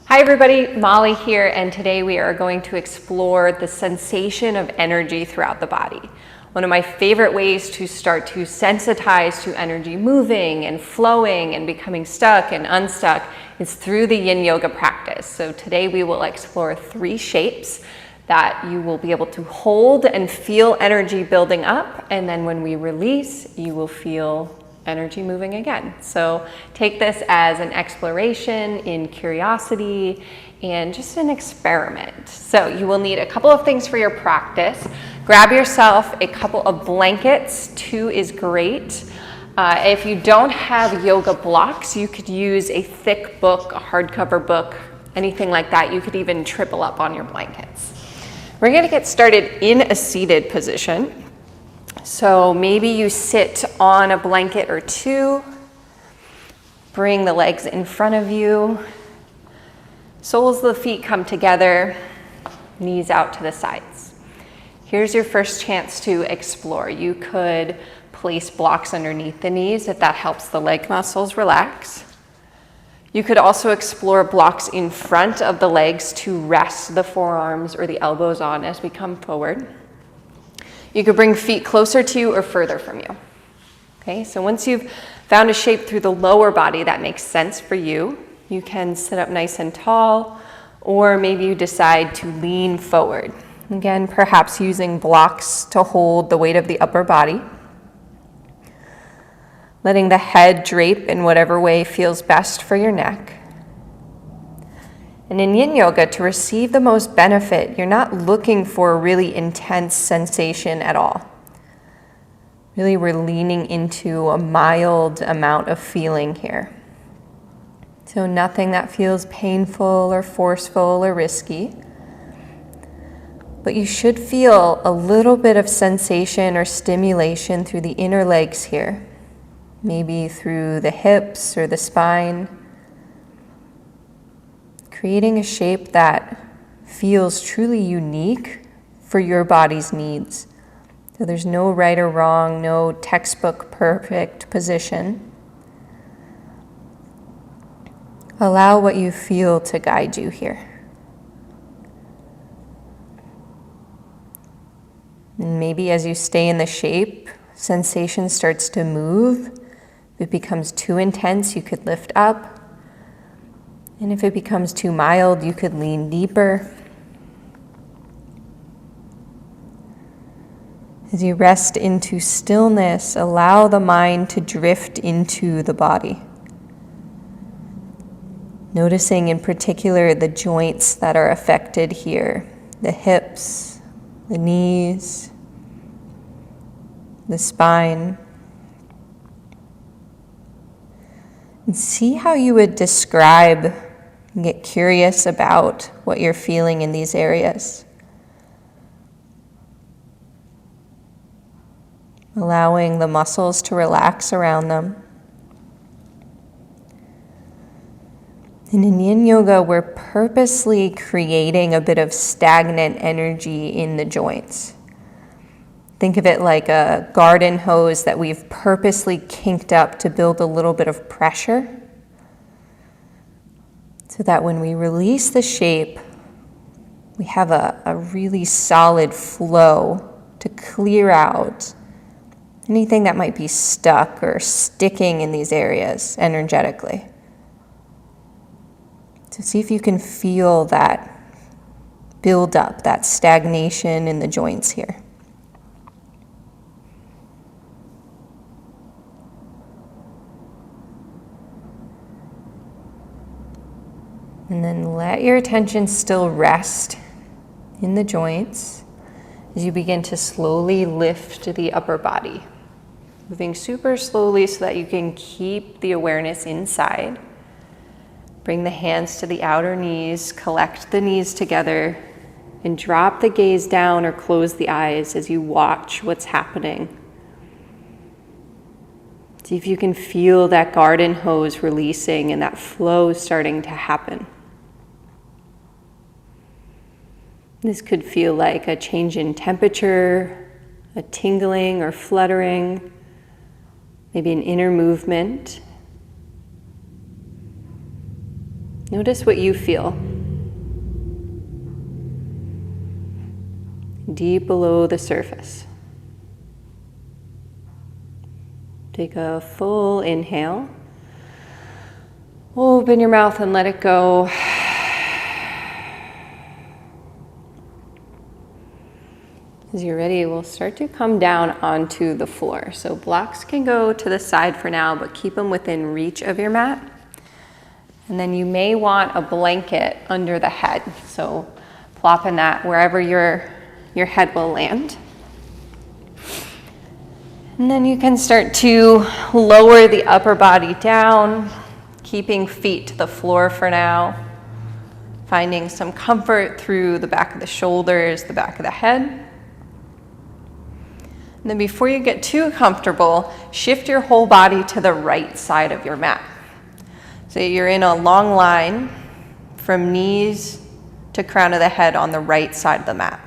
Hi everybody, Molly here, and today we are going to explore the sensation of energy throughout the body. One of my favorite ways to start to sensitize to energy moving and flowing and becoming stuck and unstuck is through the yin yoga practice. So today we will explore 3 shapes that you will be able to hold and feel energy building up, and then when we release, you will feel energy moving again. So take this as an exploration in curiosity and just an experiment. So you will need a couple of things for your practice. Grab yourself a couple of blankets. 2 is great. If you don't have yoga blocks, you could use a thick book, a hardcover book, anything like that. You could even triple up on your blankets. We're going to get started in a seated position. So maybe you sit on a blanket or 2, bring the legs in front of you, soles of the feet come together, knees out to the sides. Here's your first chance to explore. You could place blocks underneath the knees if that helps the leg muscles relax. You could also explore blocks in front of the legs to rest the forearms or the elbows on as we come forward. You could bring feet closer to you or further from you. Okay, so once you've found a shape through the lower body that makes sense for you, you can sit up nice and tall, or maybe you decide to lean forward. Again, perhaps using blocks to hold the weight of the upper body. Letting the head drape in whatever way feels best for your neck. And in yin yoga, to receive the most benefit, you're not looking for a really intense sensation at all. Really, we're leaning into a mild amount of feeling here. So nothing that feels painful or forceful or risky. But you should feel a little bit of sensation or stimulation through the inner legs here. Maybe through the hips or the spine. Creating a shape that feels truly unique for your body's needs. So there's no right or wrong, no textbook perfect position. Allow what you feel to guide you here. And maybe as you stay in the shape, sensation starts to move. If it becomes too intense, you could lift up. And if it becomes too mild, you could lean deeper. As you rest into stillness, allow the mind to drift into the body. Noticing in particular the joints that are affected here, the hips, the knees, the spine. And see how you would describe and get curious about what you're feeling in these areas. Allowing the muscles to relax around them. And in yin yoga, we're purposely creating a bit of stagnant energy in the joints. Think of it like a garden hose that we've purposely kinked up to build a little bit of pressure, so that when we release the shape, we have a really solid flow to clear out anything that might be stuck or sticking in these areas energetically. So see if you can feel that build up, that stagnation in the joints here. And then let your attention still rest in the joints as you begin to slowly lift the upper body. Moving super slowly so that you can keep the awareness inside. Bring the hands to the outer knees, collect the knees together, and drop the gaze down or close the eyes as you watch what's happening. See if you can feel that garden hose releasing and that flow starting to happen. This could feel like a change in temperature, a tingling or fluttering, maybe an inner movement. Notice what you feel. Deep below the surface. Take a full inhale. Open your mouth and let it go. As you're ready, we'll start to come down onto the floor. So blocks can go to the side for now, but keep them within reach of your mat. And then you may want a blanket under the head. So plopping that wherever your head will land. And then you can start to lower the upper body down, keeping feet to the floor for now. Finding some comfort through the back of the shoulders, the back of the head. And then before you get too comfortable, shift your whole body to the right side of your mat. So you're in a long line from knees to crown of the head on the right side of the mat.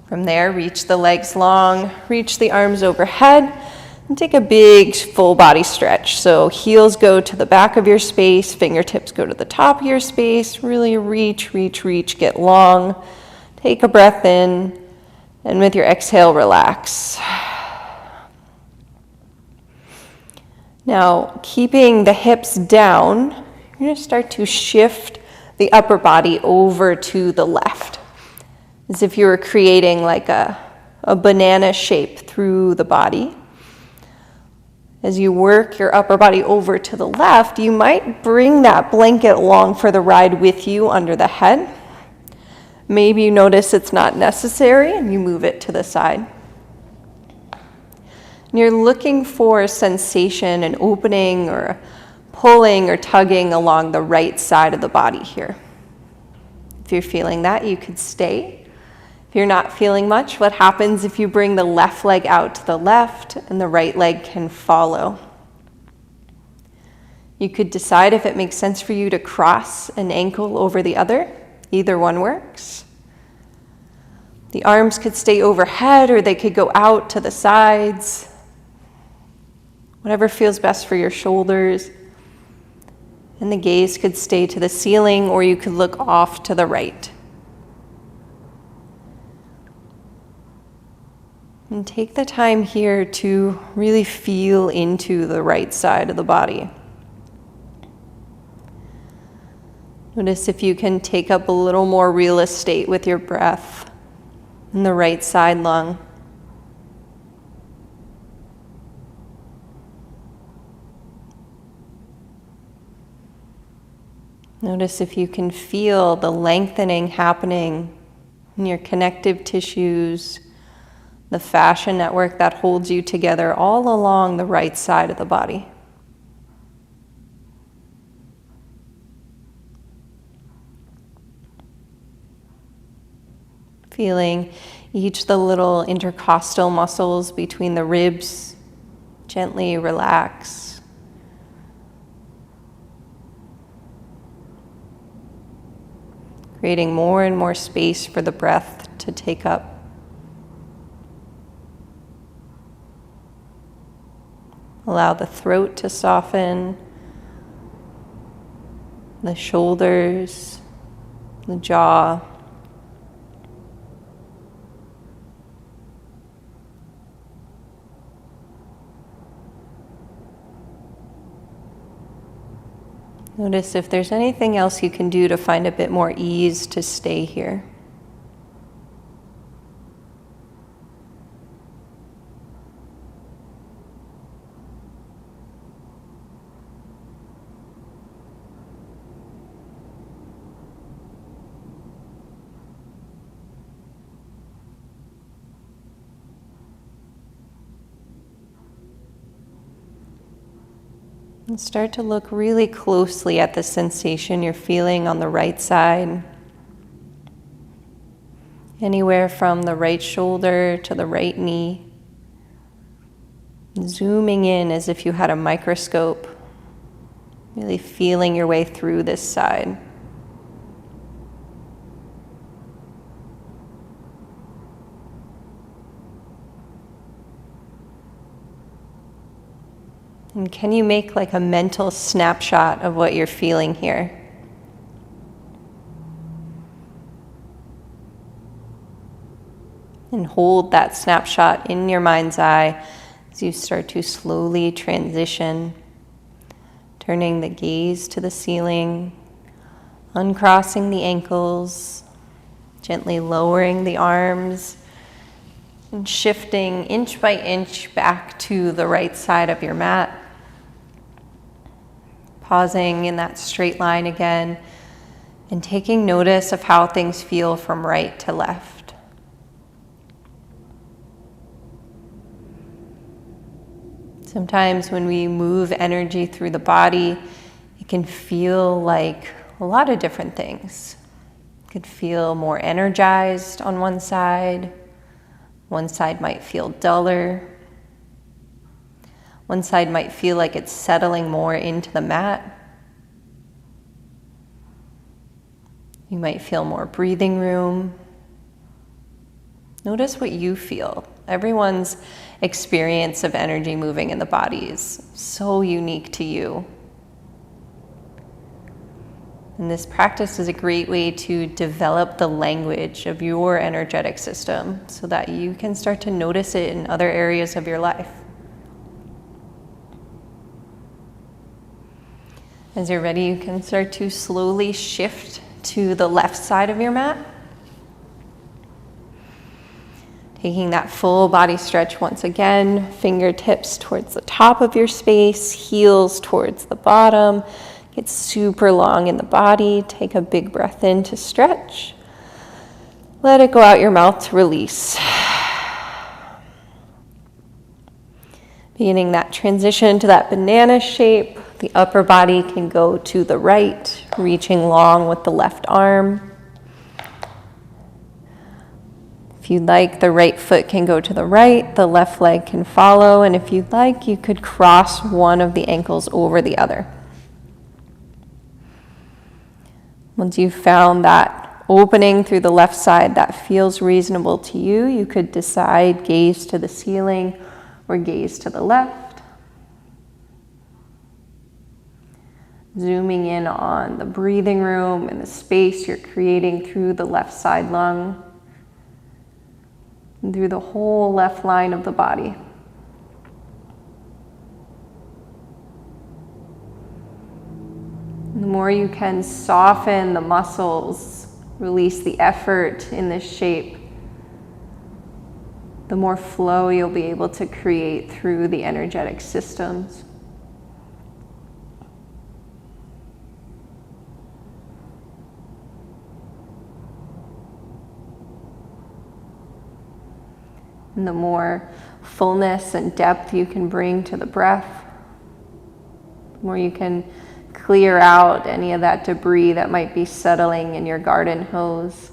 From there, reach the legs long, reach the arms overhead, and take a big full body stretch. So heels go to the back of your space, fingertips go to the top of your space. Really reach, get long. Take a breath in. And with your exhale, relax. Now, keeping the hips down, you're going to start to shift the upper body over to the left, as if you were creating like a banana shape through the body. As you work your upper body over to the left, you might bring that blanket along for the ride with you under the head. Maybe you notice it's not necessary and you move it to the side. And you're looking for a sensation, an opening or a pulling or tugging along the right side of the body here. If you're feeling that, you could stay. If you're not feeling much, what happens if you bring the left leg out to the left and the right leg can follow? You could decide if it makes sense for you to cross an ankle over the other. Either one works. The arms could stay overhead or they could go out to the sides. Whatever feels best for your shoulders. And the gaze could stay to the ceiling or you could look off to the right. And take the time here to really feel into the right side of the body. Notice if you can take up a little more real estate with your breath in the right side lung. Notice if you can feel the lengthening happening in your connective tissues, the fascia network that holds you together all along the right side of the body. Feeling each of the little intercostal muscles between the ribs gently relax. Creating more and more space for the breath to take up. Allow the throat to soften, the shoulders, the jaw. Notice if there's anything else you can do to find a bit more ease to stay here. And start to look really closely at the sensation you're feeling on the right side. Anywhere from the right shoulder to the right knee. Zooming in as if you had a microscope. Really feeling your way through this side. And can you make like a mental snapshot of what you're feeling here? And hold that snapshot in your mind's eye as you start to slowly transition, turning the gaze to the ceiling, uncrossing the ankles, gently lowering the arms, and shifting inch by inch back to the right side of your mat. Pausing in that straight line again and taking notice of how things feel from right to left. Sometimes when we move energy through the body, it can feel like a lot of different things. It could feel more energized on one side. One side might feel duller. One side might feel like it's settling more into the mat. You might feel more breathing room. Notice what you feel. Everyone's experience of energy moving in the body is so unique to you. And this practice is a great way to develop the language of your energetic system so that you can start to notice it in other areas of your life. As you're ready, you can start to slowly shift to the left side of your mat. Taking that full body stretch once again, fingertips towards the top of your space, heels towards the bottom. Get super long in the body. Take a big breath in to stretch. Let it go out your mouth to release. Beginning that transition to that banana shape, the upper body can go to the right, reaching long with the left arm. If you'd like, the right foot can go to the right, the left leg can follow, and if you'd like, you could cross one of the ankles over the other. Once you've found that opening through the left side that feels reasonable to you, you could decide gaze to the ceiling or gaze to the left. Zooming in on the breathing room and the space you're creating through the left side lung and through the whole left line of the body. The more you can soften the muscles, release the effort in this shape, the more flow you'll be able to create through the energetic systems. And the more fullness and depth you can bring to the breath, the more you can clear out any of that debris that might be settling in your garden hose.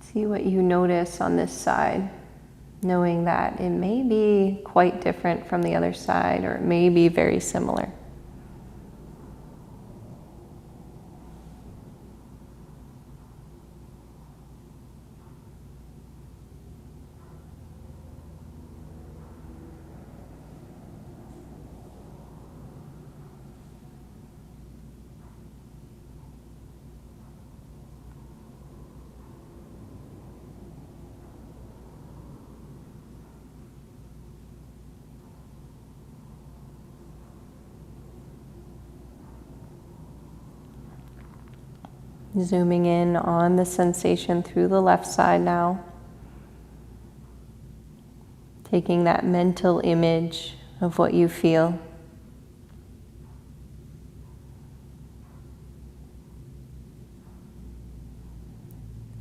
See what you notice on this side, knowing that it may be quite different from the other side, or it may be very similar. Zooming in on the sensation through the left side now. Taking that mental image of what you feel.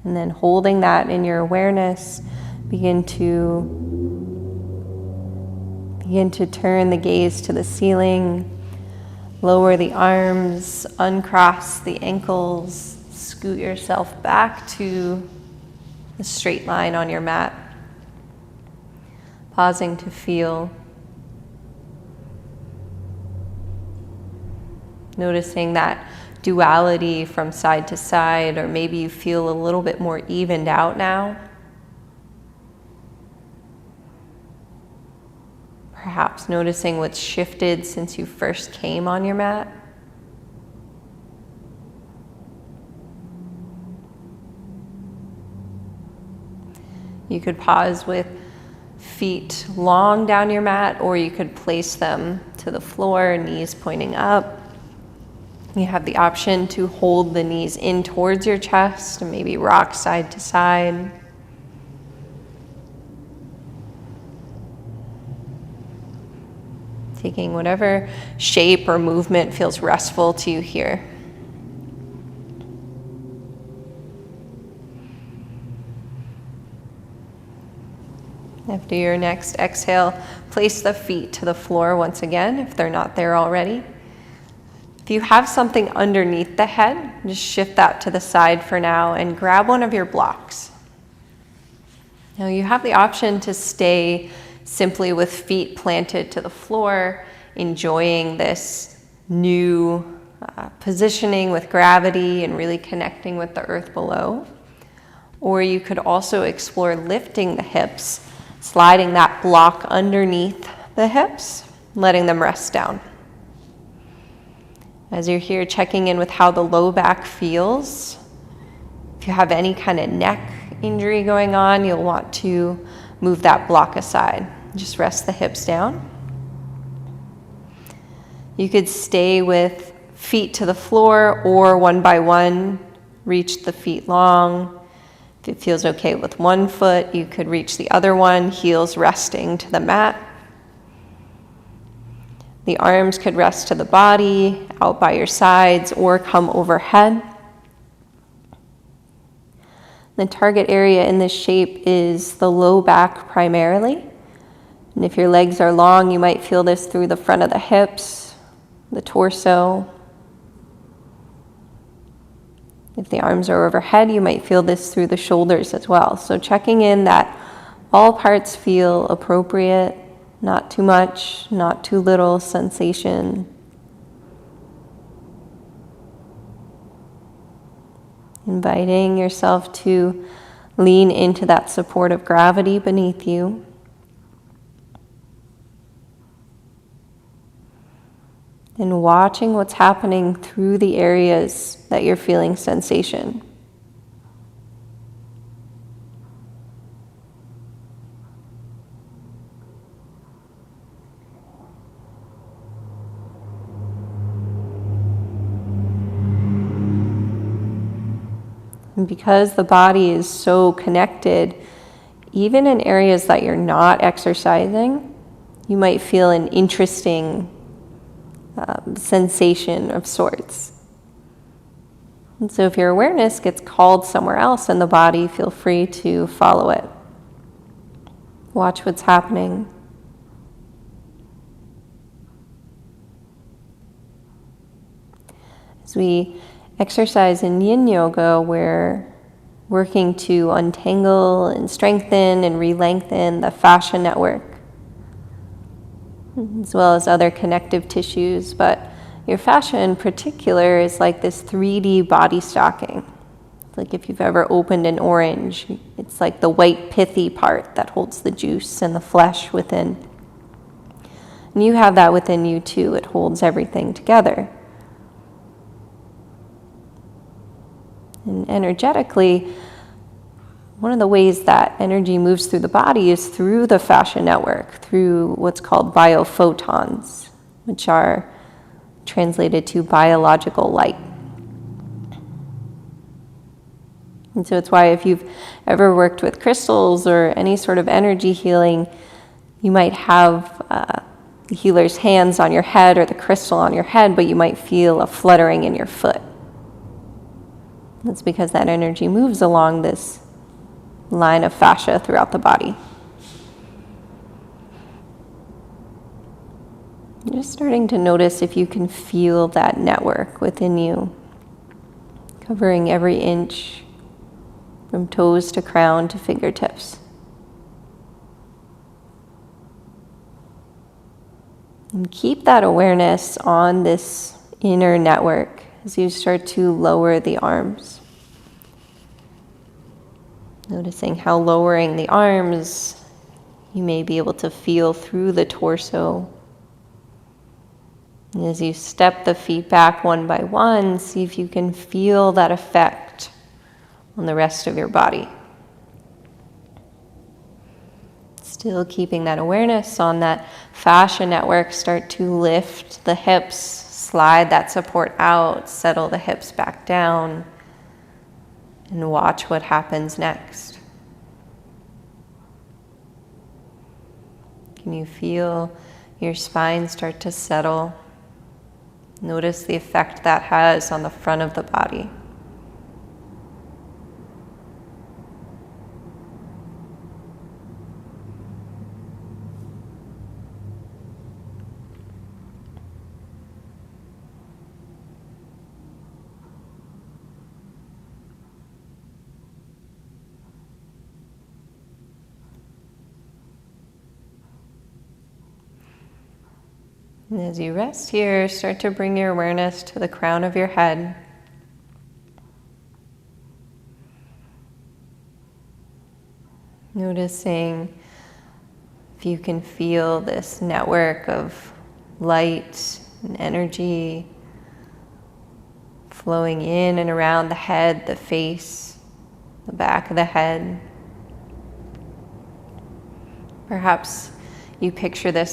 And then holding that in your awareness, begin to turn the gaze to the ceiling. Lower the arms, uncross the ankles. Scoot yourself back to the straight line on your mat. Pausing to feel. Noticing that duality from side to side, or maybe you feel a little bit more evened out now. Perhaps noticing what's shifted since you first came on your mat. You could pause with feet long down your mat, or you could place them to the floor, knees pointing up. You have the option to hold the knees in towards your chest and maybe rock side to side. Taking whatever shape or movement feels restful to you here. After your next exhale, place the feet to the floor once again if they're not there already. If you have something underneath the head, just shift that to the side for now and grab one of your blocks. Now you have the option to stay simply with feet planted to the floor, enjoying this new positioning with gravity and really connecting with the earth below. Or you could also explore lifting the hips, sliding that block underneath the hips, letting them rest down. As you're here, checking in with how the low back feels. If you have any kind of neck injury going on, you'll want to move that block aside. Just rest the hips down. You could stay with feet to the floor, or one by one, reach the feet long. If it feels okay with one foot, you could reach the other one, heels resting to the mat. The arms could rest to the body, out by your sides, or come overhead. The target area in this shape is the low back primarily. And if your legs are long, you might feel this through the front of the hips, the torso. If the arms are overhead, you might feel this through the shoulders as well. So checking in that all parts feel appropriate, not too much, not too little sensation. Inviting yourself to lean into that support of gravity beneath you. And watching what's happening through the areas that you're feeling sensation. And because the body is so connected, even in areas that you're not exercising, you might feel an interesting sensation of sorts. And so if your awareness gets called somewhere else in the body, feel free to follow it. Watch what's happening. As we exercise in yin yoga, we're working to untangle and strengthen and re-lengthen the fascia network, as well as other connective tissues. But your fascia in particular is like this 3D body stocking. It's like if you've ever opened an orange, it's like the white pithy part that holds the juice and the flesh within. And you have that within you too. It holds everything together. And energetically, one of the ways that energy moves through the body is through the fascia network, through what's called biophotons, which are translated to biological light. And so it's why if you've ever worked with crystals or any sort of energy healing, you might have the healer's hands on your head or the crystal on your head, but you might feel a fluttering in your foot. That's because that energy moves along this line of fascia throughout the body. You're just starting to notice if you can feel that network within you, covering every inch from toes to crown to fingertips. And keep that awareness on this inner network as you start to lower the arms. Noticing how lowering the arms, you may be able to feel through the torso. And as you step the feet back one by one, see if you can feel that effect on the rest of your body. Still keeping that awareness on that fascia network, start to lift the hips, slide that support out, settle the hips back down, and watch what happens next. Can you feel your spine start to settle? Notice the effect that has on the front of the body. And as you rest here, start to bring your awareness to the crown of your head. Noticing if you can feel this network of light and energy flowing in and around the head, the face, the back of the head. Perhaps you picture this